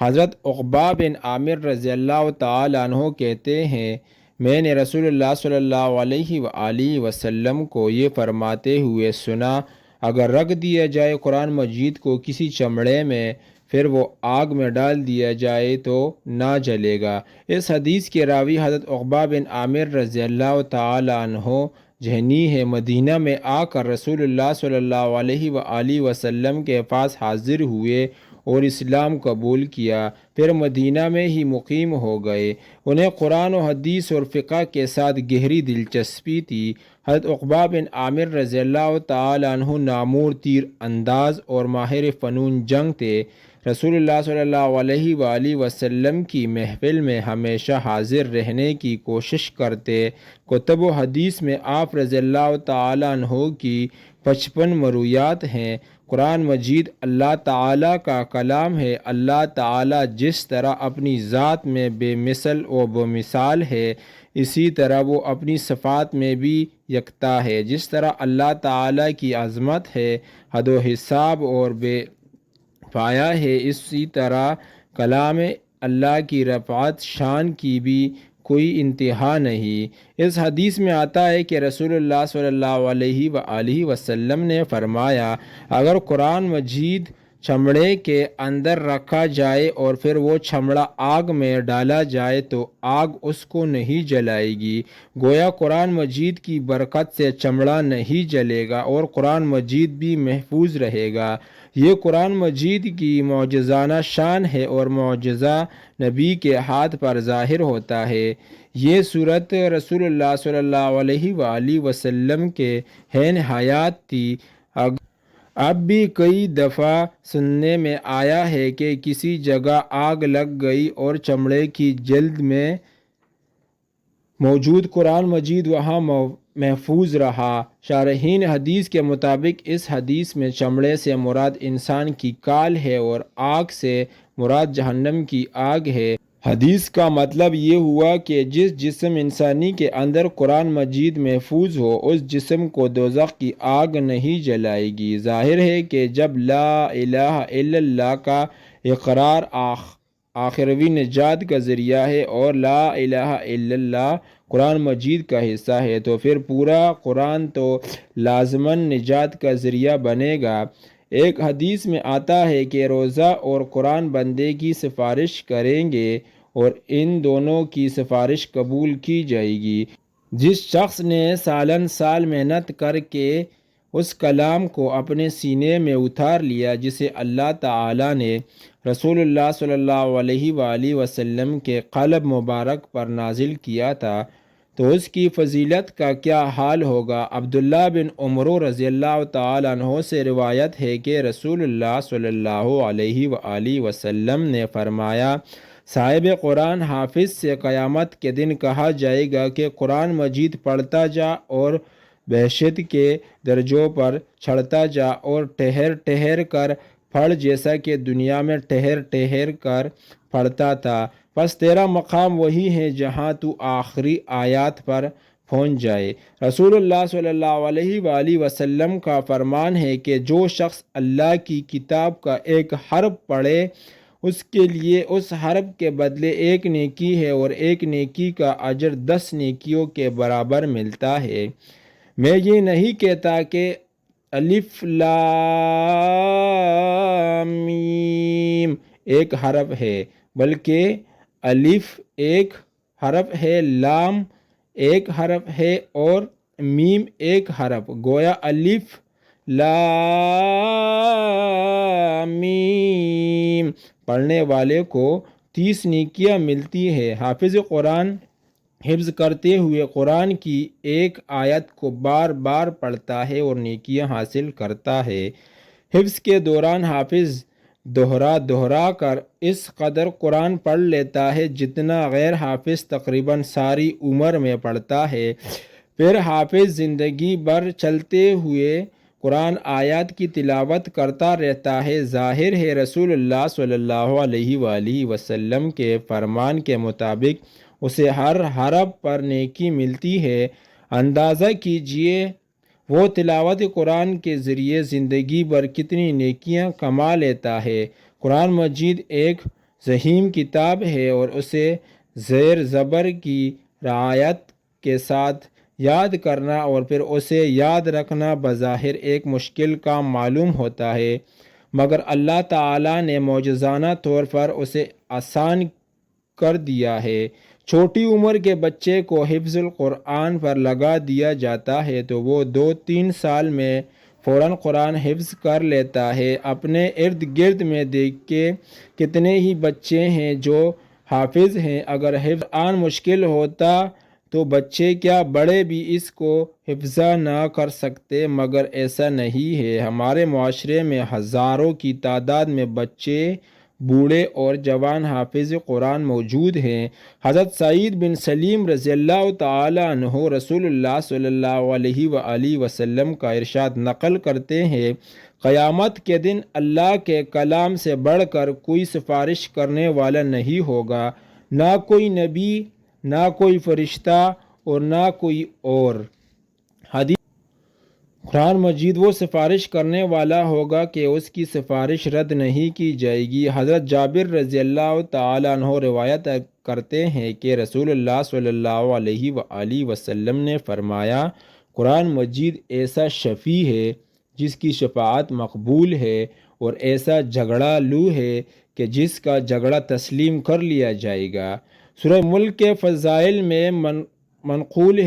حضرت عقبہ بن عامر رضی اللہ تعالیٰ عنہ کہتے ہیں، میں نے رسول اللہ صلی اللہ علیہ وآلہ وسلم کو یہ فرماتے ہوئے سنا، اگر رکھ دیا جائے قرآن مجید کو کسی چمڑے میں، پھر وہ آگ میں ڈال دیا جائے تو نہ جلے گا۔ اس حدیث کے راوی حضرت عقبہ بن عامر رضی اللہ تعالیٰ عنہ جہنی ہے، مدینہ میں آ کر رسول اللہ صلی اللہ علیہ وآلہ وسلم کے پاس حاضر ہوئے اور اسلام قبول کیا، پھر مدینہ میں ہی مقیم ہو گئے۔ انہیں قرآن و حدیث اور فقہ کے ساتھ گہری دلچسپی تھی۔ حضرت عقبہ بن عامر رضی اللہ تعالیٰ عنہ نامور تیر انداز اور ماہر فنون جنگ تھے۔ رسول اللہ صلی اللہ علیہ وآلہ وسلم کی محفل میں ہمیشہ حاضر رہنے کی کوشش کرتے۔ کتب و حدیث میں آپ رضی اللہ تعالیٰ عنہ کی 55 مرویات ہیں۔ قرآن مجید اللہ تعالیٰ کا کلام ہے۔ اللہ تعالیٰ جس طرح اپنی ذات میں بے مثل و بمثال ہے، اسی طرح وہ اپنی صفات میں بھی یکتا ہے۔ جس طرح اللہ تعالیٰ کی عظمت ہے، حد و حساب اور بے پایا ہے، اسی طرح کلام اللہ کی رفعت شان کی بھی کوئی انتہا نہیں۔ اس حدیث میں آتا ہے کہ رسول اللہ صلی اللہ علیہ وآلہ وسلم نے فرمایا، اگر قرآن مجید چمڑے کے اندر رکھا جائے اور پھر وہ چمڑا آگ میں ڈالا جائے تو آگ اس کو نہیں جلائے گی۔ گویا قرآن مجید کی برکت سے چمڑا نہیں جلے گا اور قرآن مجید بھی محفوظ رہے گا۔ یہ قرآن مجید کی معجزانہ شان ہے اور معجزہ نبی کے ہاتھ پر ظاہر ہوتا ہے۔ یہ صورت رسول اللہ صلی اللہ علیہ وآلہ وسلم کے حین حیات تھی۔ اب بھی کئی دفعہ سننے میں آیا ہے کہ کسی جگہ آگ لگ گئی اور چمڑے کی جلد میں موجود قرآن مجید وہاں محفوظ رہا۔ شارحین حدیث کے مطابق اس حدیث میں چمڑے سے مراد انسان کی کال ہے اور آگ سے مراد جہنم کی آگ ہے۔ حدیث کا مطلب یہ ہوا کہ جس جسم انسانی کے اندر قرآن مجید محفوظ ہو، اس جسم کو دوزخ کی آگ نہیں جلائے گی۔ ظاہر ہے کہ جب لا الہ الا اللہ کا اقرار آخروی نجات کا ذریعہ ہے اور لا الہ الا اللہ قرآن مجید کا حصہ ہے، تو پھر پورا قرآن تو لازماً نجات کا ذریعہ بنے گا۔ ایک حدیث میں آتا ہے کہ روزہ اور قرآن بندے کی سفارش کریں گے اور ان دونوں کی سفارش قبول کی جائے گی۔ جس شخص نے سالن سال محنت کر کے اس کلام کو اپنے سینے میں اتار لیا جسے اللہ تعالیٰ نے رسول اللہ صلی اللہ علیہ وآلہ وسلم کے قلب مبارک پر نازل کیا تھا، تو اس کی فضیلت کا کیا حال ہوگا۔ عبداللہ بن عمر رضی اللہ تعالیٰ عنہ سے روایت ہے کہ رسول اللہ صلی اللہ علیہ وآلہ وسلم نے فرمایا، صاحب قرآن حافظ سے قیامت کے دن کہا جائے گا کہ قرآن مجید پڑھتا جا اور بہشت کے درجوں پر چڑھتا جا اور ٹھہر ٹھہر کر پڑھ جیسا کہ دنیا میں ٹھہر ٹھہر کر پڑھتا تھا، پس تیرا مقام وہی ہے جہاں تو آخری آیات پر پہنچ جائے۔ رسول اللہ صلی اللہ علیہ وآلہ وسلم کا فرمان ہے کہ جو شخص اللہ کی کتاب کا ایک حرف پڑھے، اس کے لیے اس حرف کے بدلے 1 نیکی ہے اور 1 نیکی کا اجر 10 نیکیوں کے برابر ملتا ہے۔ میں یہ نہیں کہتا کہ الف لام میم ایک حرف ہے، بلکہ الف ایک حرف ہے، لام ایک حرف ہے اور میم ایک حرف۔ گویا الف لام میم پڑھنے والے کو 30 نیکیاں ملتی ہے۔ حافظ قرآن حفظ کرتے ہوئے قرآن کی ایک آیت کو بار بار پڑھتا ہے اور نیکیاں حاصل کرتا ہے۔ حفظ کے دوران حافظ دہرا دہرا کر اس قدر قرآن پڑھ لیتا ہے جتنا غیر حافظ تقریباً ساری عمر میں پڑھتا ہے۔ پھر حافظ زندگی بھر چلتے ہوئے قرآن آیات کی تلاوت کرتا رہتا ہے۔ ظاہر ہے رسول اللہ صلی اللہ علیہ وآلہ وسلم کے فرمان کے مطابق اسے ہر حرف پر نیکی ملتی ہے۔ اندازہ کیجئے وہ تلاوت قرآن کے ذریعے زندگی بھر کتنی نیکیاں کما لیتا ہے۔ قرآن مجید ایک ذہیم کتاب ہے اور اسے زیر زبر کی رعایت کے ساتھ یاد کرنا اور پھر اسے یاد رکھنا بظاہر ایک مشکل کام معلوم ہوتا ہے، مگر اللہ تعالیٰ نے معجزانہ طور پر اسے آسان کر دیا ہے۔ چھوٹی عمر کے بچے کو حفظ القرآن پر لگا دیا جاتا ہے تو وہ 2-3 سال میں فوراً قرآن حفظ کر لیتا ہے۔ اپنے ارد گرد میں دیکھیں کتنے ہی بچے ہیں جو حافظ ہیں۔ اگر حفظ قرآن مشکل ہوتا تو بچے کیا بڑے بھی اس کو حفظ نہ کر سکتے، مگر ایسا نہیں ہے۔ ہمارے معاشرے میں ہزاروں کی تعداد میں بچے، بوڑھے اور جوان حافظ قرآن موجود ہیں۔ حضرت سعید بن سلیم رضی اللہ تعالی عنہ رسول اللہ صلی اللہ علیہ وآلہ وسلم کا ارشاد نقل کرتے ہیں، قیامت کے دن اللہ کے کلام سے بڑھ کر کوئی سفارش کرنے والا نہیں ہوگا، نہ کوئی نبی، نہ کوئی فرشتہ اور نہ کوئی اور۔ حدیث قرآن مجید وہ سفارش کرنے والا ہوگا کہ اس کی سفارش رد نہیں کی جائے گی۔ حضرت جابر رضی اللہ تعالی عنہ روایت کرتے ہیں کہ رسول اللہ صلی اللہ علیہ وآلہ وسلم نے فرمایا، قرآن مجید ایسا شفیع ہے جس کی شفاعت مقبول ہے، اور ایسا جھگڑا لو ہے کہ جس کا جھگڑا تسلیم کر لیا جائے گا۔ سورہ ملک کے فضائل میں منقول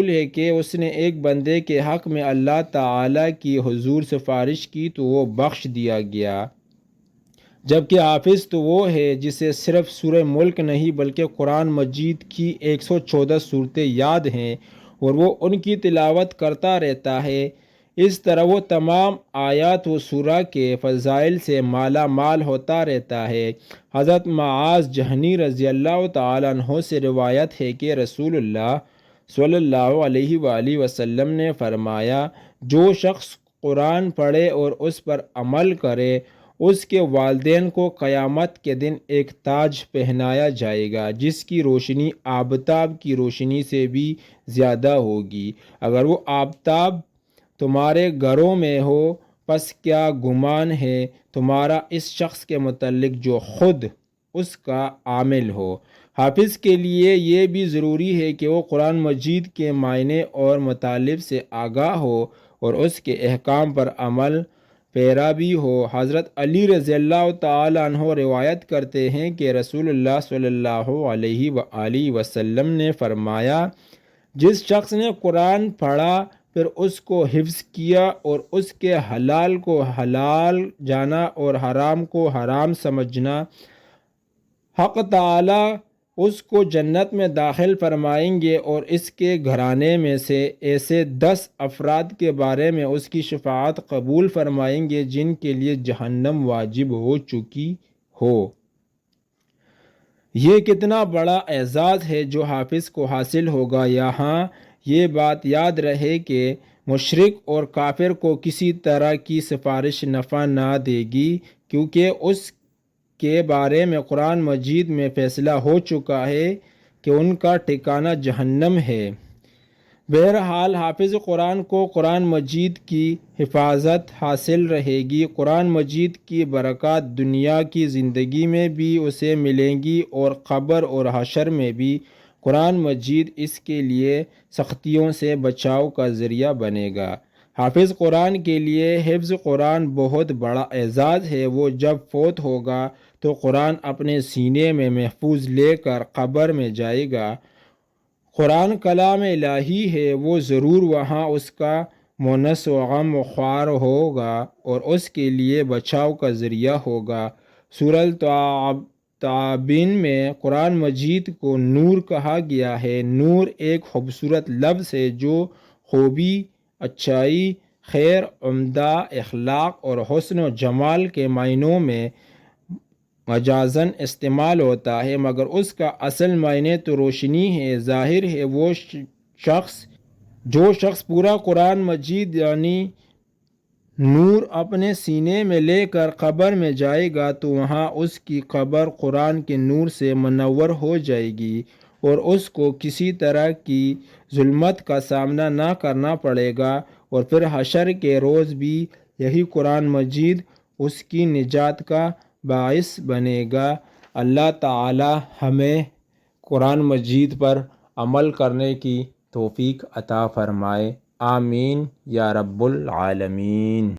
ہے کہ اس نے ایک بندے کے حق میں اللہ تعالیٰ کی حضور سفارش کی تو وہ بخش دیا گیا، جبکہ حافظ تو وہ ہے جسے صرف سورہ ملک نہیں بلکہ قرآن مجید کی 114 صورتیں یاد ہیں اور وہ ان کی تلاوت کرتا رہتا ہے۔ اس طرح وہ تمام آیات و سورہ کے فضائل سے مالا مال ہوتا رہتا ہے۔ حضرت معاذ جہنی رضی اللہ تعالیٰ عنہ سے روایت ہے کہ رسول اللہ صلی اللہ علیہ وآلہ وسلم نے فرمایا، جو شخص قرآن پڑھے اور اس پر عمل کرے، اس کے والدین کو قیامت کے دن ایک تاج پہنایا جائے گا جس کی روشنی آفتاب کی روشنی سے بھی زیادہ ہوگی۔ اگر وہ آفتاب تمہارے گھروں میں ہو، پس کیا گمان ہے تمہارا اس شخص کے متعلق جو خود اس کا عامل ہو۔ حافظ کے لیے یہ بھی ضروری ہے کہ وہ قرآن مجید کے معنی اور مطالب سے آگاہ ہو اور اس کے احکام پر عمل پیرا بھی ہو۔ حضرت علی رضی اللہ تعالی عنہ روایت کرتے ہیں کہ رسول اللہ صلی اللہ علیہ وآلہ وسلم نے فرمایا، جس شخص نے قرآن پڑھا پھر اس کو حفظ کیا اور اس کے حلال کو حلال جانا اور حرام کو حرام سمجھنا، حق تعالی اس کو جنت میں داخل فرمائیں گے اور اس کے گھرانے میں سے ایسے 10 افراد کے بارے میں اس کی شفاعت قبول فرمائیں گے جن کے لیے جہنم واجب ہو چکی ہو۔ یہ کتنا بڑا اعزاز ہے جو حافظ کو حاصل ہوگا۔ یہاں یہ بات یاد رہے کہ مشرک اور کافر کو کسی طرح کی سفارش نفع نہ دے گی، کیونکہ اس کے بارے میں قرآن مجید میں فیصلہ ہو چکا ہے کہ ان کا ٹھکانہ جہنم ہے۔ بہرحال حافظ قرآن کو قرآن مجید کی حفاظت حاصل رہے گی، قرآن مجید کی برکات دنیا کی زندگی میں بھی اسے ملیں گی اور قبر اور حشر میں بھی۔ قرآن مجید اس کے لیے سختیوں سے بچاؤ کا ذریعہ بنے گا۔ حافظ قرآن کے لیے حفظ قرآن بہت بڑا اعزاز ہے۔ وہ جب فوت ہوگا تو قرآن اپنے سینے میں محفوظ لے کر قبر میں جائے گا۔ قرآن کلام الہی ہے، وہ ضرور وہاں اس کا مونس و غم و خوار ہوگا اور اس کے لیے بچاؤ کا ذریعہ ہوگا۔ سورہ التعابین میں قرآن مجید کو نور کہا گیا ہے۔ نور ایک خوبصورت لفظ ہے جو خوبی، اچھائی، خیر، عمدہ اخلاق اور حسن و جمال کے معنوں میں مجازاً استعمال ہوتا ہے، مگر اس کا اصل معنی تو روشنی ہے۔ ظاہر ہے جو شخص پورا قرآن مجید یعنی نور اپنے سینے میں لے کر قبر میں جائے گا تو وہاں اس کی قبر قرآن کے نور سے منور ہو جائے گی اور اس کو کسی طرح کی ظلمت کا سامنا نہ کرنا پڑے گا، اور پھر حشر کے روز بھی یہی قرآن مجید اس کی نجات کا باعث بنے گا۔ اللہ تعالی ہمیں قرآن مجید پر عمل کرنے کی توفیق عطا فرمائے، آمین یا رب العالمین۔